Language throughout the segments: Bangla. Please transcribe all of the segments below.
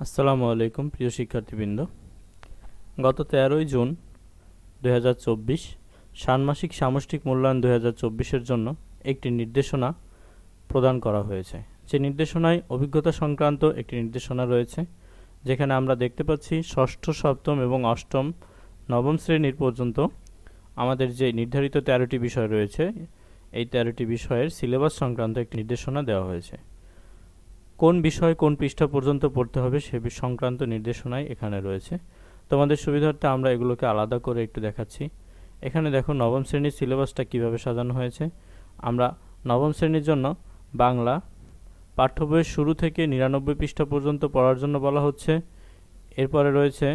আসসালামু আলাইকুম প্রিয় শিক্ষার্থীবৃন্দ। গত 13ই জুন 2024 ষান্মাসিক সামষ্টিক মূল্যায়ন 2024-এর জন্য একটি নির্দেশনা প্রদান করা হয়েছে। যে নির্দেশনায় অভিজ্ঞতা সংক্রান্ত একটি নির্দেশনা রয়েছে, যেখানে আমরা দেখতে পাচ্ছি ষষ্ঠ, সপ্তম এবং অষ্টম, নবম শ্রেণীর পর্যন্ত আমাদের যে নির্ধারিত 13টি বিষয় রয়েছে, এই 13টি বিষয়ের সিলেবাস সংক্রান্ত একটি নির্দেশনা দেওয়া হয়েছে। কোন বিষয় কোন পৃষ্ঠা পর্যন্ত পড়তে হবে সে সংক্রান্ত নির্দেশনাই এখানে রয়েছে। তোমাদের সুবিধার্থে আমরা এগুলোকে আলাদা করে একটু দেখাচ্ছি। এখানে দেখো নবম শ্রেণীর সিলেবাসটা কিভাবে সাজানো হয়েছে। আমরা নবম শ্রেণীর জন্য বাংলা পাঠ্য বইয়ের শুরু থেকে 99 পৃষ্ঠা পর্যন্ত পড়ার জন্য বলা হচ্ছে। এরপরে রয়েছে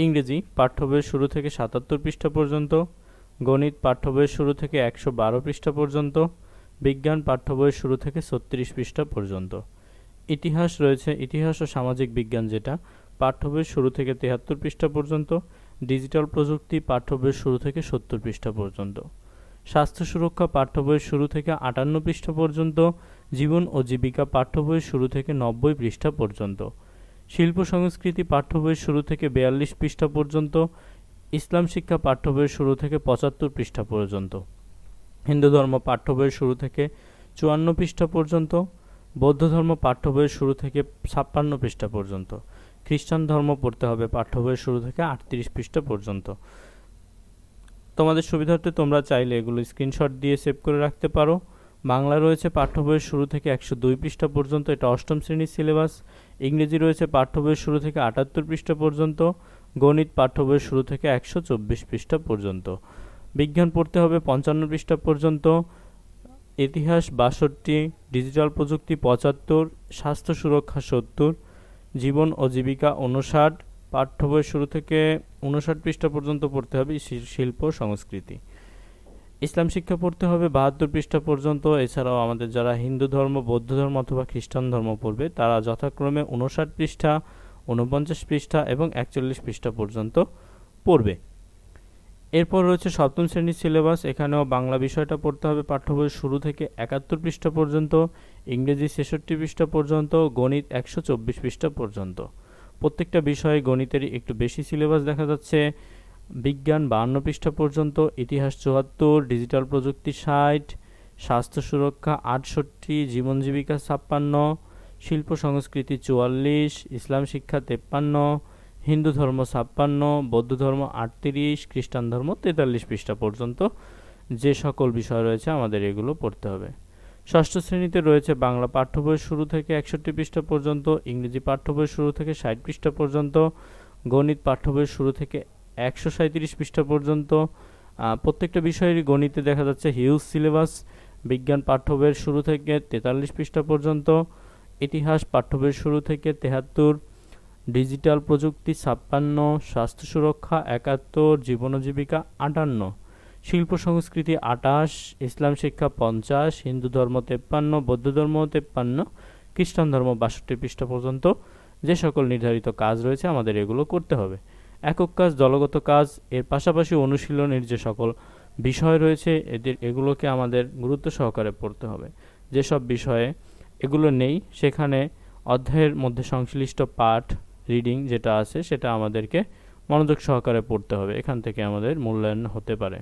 ইংরেজি পাঠ্য বইয়ের শুরু থেকে 77 পৃষ্ঠা পর্যন্ত, গণিত পাঠ্য বইয়ের শুরু থেকে 112 পৃষ্ঠা পর্যন্ত, বিজ্ঞান পাঠ্য বইয়ের শুরু থেকে 36 পৃষ্ঠা পর্যন্ত। ইতিহাস রয়েছে, ইতিহাস ও সামাজিক বিজ্ঞান যেটা পাঠ্য বইয়ের শুরু থেকে 73 পৃষ্ঠা পর্যন্ত, ডিজিটাল প্রযুক্তি পাঠ্য বইয়ের শুরু থেকে 70 পৃষ্ঠা পর্যন্ত, স্বাস্থ্য সুরক্ষা পাঠ্য বইয়ের শুরু থেকে 58 পৃষ্ঠা পর্যন্ত, জীবন ও জীবিকা পাঠ্য বইয়ের শুরু থেকে 90 পৃষ্ঠা পর্যন্ত, শিল্প সংস্কৃতি পাঠ্য বইয়ের শুরু থেকে 42 পৃষ্ঠা পর্যন্ত, ইসলাম শিক্ষা পাঠ্য বইয়ের শুরু থেকে 75 পৃষ্ঠা পর্যন্ত, হিন্দু ধর্ম পাঠ্য বইয়ের শুরু থেকে 54 পৃষ্ঠা পর্যন্ত, বৌদ্ধ ধর্ম পাঠ্য বইয়ের শুরু থেকে 56 পৃষ্ঠা পর্যন্ত, খ্রিস্টান ধর্ম পড়তে হবে পাঠ্য বইয়ের শুরু থেকে 38 পৃষ্ঠা পর্যন্ত। তোমাদের সুবিধার্থে তোমরা চাইলে এগুলো স্ক্রিনশট দিয়ে সেভ করে রাখতে পারো। বাংলা রয়েছে পাঠ্য বইয়ের শুরু থেকে 102 পৃষ্ঠা পর্যন্ত, এটা অষ্টম শ্রেণীর সিলেবাস। ইংরেজি রয়েছে পাঠ্য বইয়ের শুরু থেকে 78 পৃষ্ঠা পর্যন্ত, গণিত পাঠ্য বইয়ের শুরু থেকে 124 পৃষ্ঠা পর্যন্ত, বিজ্ঞান পড়তে হবে 55 পৃষ্ঠা পর্যন্ত, ইতিহাস 62, ডিজিটাল প্রযুক্তি 75, স্বাস্থ্য সুরক্ষা 70, জীবন ও জীবিকা 59, পাঠ্য বইয়ের শুরু থেকে 59 পৃষ্ঠা পর্যন্ত পড়তে হবে শিল্প সংস্কৃতি। ইসলাম শিক্ষা পড়তে হবে 72 পৃষ্ঠা পর্যন্ত। এছাড়াও আমাদের যারা হিন্দু ধর্ম, বৌদ্ধ ধর্ম অথবা খ্রিস্টান ধর্ম পড়বে তারা যথাক্রমে 59 পৃষ্ঠা, 49 পৃষ্ঠা এবং 41 পৃষ্ঠা পর্যন্ত পড়বে। এরপর রয়েছে সপ্তম শ্রেণীর সিলেবাস। এখানেও বাংলা বিষয়টা পড়তে হবে পাঠ্য বইয়ের শুরু থেকে 71 পৃষ্ঠা পর্যন্ত, ইংরেজি 66 পৃষ্ঠা পর্যন্ত, গণিত 124 পৃষ্ঠা পর্যন্ত। প্রত্যেকটা বিষয়ে গণিতেরই একটু বেশি সিলেবাস দেখা যাচ্ছে। বিজ্ঞান 52 পৃষ্ঠা পর্যন্ত, ইতিহাস 74, ডিজিটাল প্রযুক্তি 60, স্বাস্থ্য সুরক্ষা 68, জীবন জীবিকা 56, শিল্প সংস্কৃতি 44, ইসলাম শিক্ষা 53, হিন্দু ধর্ম 56, বৌদ্ধ ধর্ম 38, খ্রিস্টান ধর্ম 43 পৃষ্ঠা পর্যন্ত যে সকল বিষয় রয়েছে আমাদের এগুলো পড়তে হবে। ষষ্ঠ শ্রেণীতে রয়েছে বাংলা পাঠ্য বইয়ের শুরু থেকে 61 পৃষ্ঠা পর্যন্ত, ইংরেজি পাঠ্য বইয়ের শুরু থেকে 60 পৃষ্ঠা পর্যন্ত, গণিত পাঠ্য বইয়ের শুরু থেকে 137 পৃষ্ঠা পর্যন্ত। প্রত্যেকটা বিষয়েরই গণিতে দেখা যাচ্ছে হিউজ সিলেবাস। বিজ্ঞান পাঠ্য বইয়ের শুরু থেকে 43 পৃষ্ঠা পর্যন্ত, ইতিহাস পাঠ্য বইয়ের শুরু থেকে 73, ডিজিটাল প্রযুক্তি 56, স্বাস্থ্য সুরক্ষা 71, জীবন ও জীবিকা 58, শিল্প সংস্কৃতি 28, ইসলাম শিক্ষা 50, হিন্দু ধর্ম 53, বৌদ্ধ ধর্ম 53, খ্রিস্টান ধর্ম 62 পৃষ্ঠা পর্যন্ত যে সকল নির্ধারিত কাজ রয়েছে আমাদের এগুলো করতে হবে। একক কাজ, দলগত কাজ, এর পাশাপাশি অনুশীলনের যে সকল বিষয় রয়েছে এগুলোকে আমাদের গুরুত্ব সহকারে পড়তে হবে। যেসব বিষয়ে এগুলো নেই সেখানে অধ্যায়ের মধ্যে সংশ্লিষ্ট পাঠ রিডিং যেটা আছে সেটা আমাদেরকে মনোযোগ সহকারে পড়তে হবে। এখান থেকে আমাদের মূল্যায়ন হতে পারে।